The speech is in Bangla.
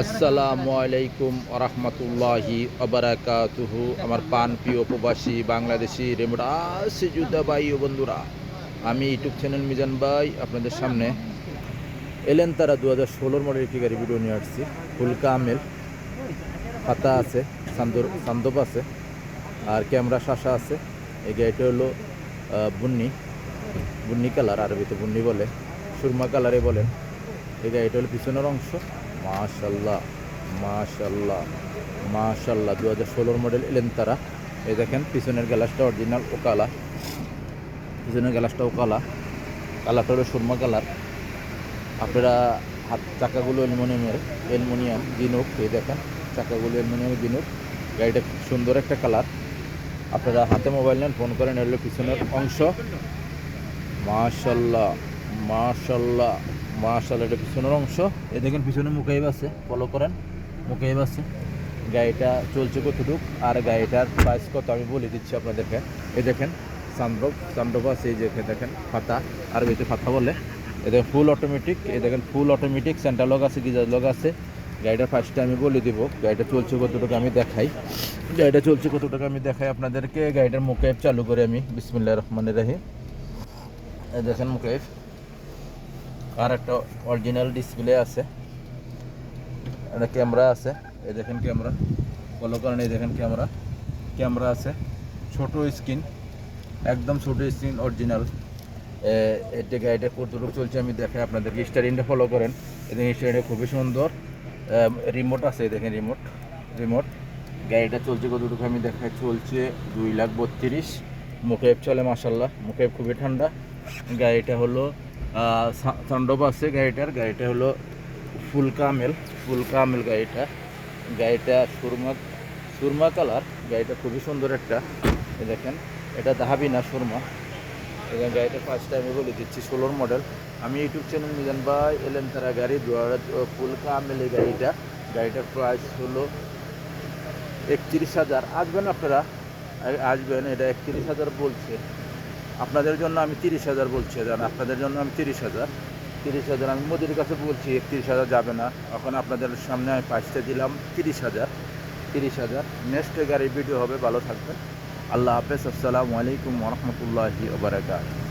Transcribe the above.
আসসালামু আলাইকুম আরহামতুল্লাহি আবরাকাতুহু। আমার পান প্রিয় প্রবাসী বাংলাদেশি রেমুডাসি যুদ্ধা ভাই ও বন্ধুরা, আমি ইউটিউব চ্যানেল মিজান ভাই আপনাদের সামনে এলেন তারা 2016 মডেল একটি গাড়ি ভিডিও নিয়ে আসছি। ফুল কামেল, পাতা আছে, সান্দোপ আছে, আর ক্যামেরা শাসা আছে। এই গাড়িটা হলো বুন্নি বুন্নি কালার, আরবিতে বুন্নি বলে, সুরমা কালারে বলেন। এই গাড়িটা হলো পিছনের অংশ। মাশাল্লাহ মাশাল্লাহ মাশাল্লাহ, 2016 মডেল এলেন তারা। এই দেখেন পিছনের গ্লাসটা অরিজিনাল ওকালা, পিছনের গ্লাসটা ওকালা, কালারটা হলো সুরমা কালার। আপনারা চাকাগুলো অ্যালুমিনিয়াম জিনুক। এই দেখেন চাকাগুলো অ্যালুমিনিয়াম জিনুক। গাড়িটা সুন্দর একটা কালার। আপনারা হাতে মোবাইল নেন, ফোন করেন, এলো পিছনের অংশ। মাশাল্লাহ মাশাল্লাহ মাশাল্লাহ, এটা পিছনের অংশ। এ দেখেন পিছনে মুকাইব আছে, ফলো করেন, মুকাইব আছে। গাড়িটা চলছে কতটুক আর গাড়িটার প্রাইস কত আমি বলে দিচ্ছি আপনাদেরকে। এই দেখেন সানরুফ আছে, এই যে দেখেন ফাতা, আর এতে ফাতা বলে। এ দেখেন ফুল অটোমেটিক, এই দেখেন ফুল অটোমেটিক, সেন্টার লক আছে, গিজার লক আছে। গাড়িটার প্রাইসটা আমি বলে দিব। গাড়িটা চলছে কতটুকু আমি দেখাই, গাড়িটা চলছে কতটুকু আমি দেখাই আপনাদেরকে। গাড়িটার মুকাইব চালু করে আমি বিসমিল্লাহির রহমানির রহিম। এই দেখেন মুকাইব, আর একটা অরিজিনাল ডিসপ্লে আছে, একটা ক্যামেরা আছে। এই দেখেন ক্যামেরা, ফলো করেন। এই দেখেন ক্যামেরা আছে, ছোট স্ক্রিন, একদম ছোট স্ক্রিন, অরিজিনাল। এটা গাড়িটা কতটুকু চলছে আমি দেখাই আপনাদেরকে। স্টারিংটা ফলো করেন। এই দেখেন স্টারিংটা খুবই সুন্দর। রিমোট আছে, এই দেখেন রিমোট। গাড়িটা চলছে কতটুকু আমি দেখাই। চলছে 2,32,000। মুকেব চলে মাশাল্লাহ, মুকেব খুবই ঠান্ডা। গাড়িটা হলো সানরুফ আছে গাড়িটা হলো ফুল কামেল গাড়িটা সুরমা কালার। গাড়িটা খুবই সুন্দর একটা। দেখেন এটা দাহাবি না, সুরমা। এখানে গাড়িটার ফার্স্টটা আমি বলে দিচ্ছি, 16 মডেল। আমি ইউটিউব চ্যানেল মিজান ভাই এলেন তারা গাড়ি ফুল কামেল। এই গাড়িটার প্রাইস হলো 31,000। আসবেন আপনারা, আসবেন। এটা 31,000 বলছে, আপনাদের জন্য আমি 30,000 বলছি। আপনাদের জন্য আমি 30,000 আমি মোদির কাছে বলছি। 31,000 যাবে না, এখন আপনাদের সামনে আমি প্রাইসটা দিলাম 30,000। নেক্সট গাড়ির ভিডিও হবে, ভালো থাকবেন। আল্লাহ হাফেজ, আসসালামু আলাইকুম ওয়া রাহমাতুল্লাহি ওয়া বারাকাতুহু।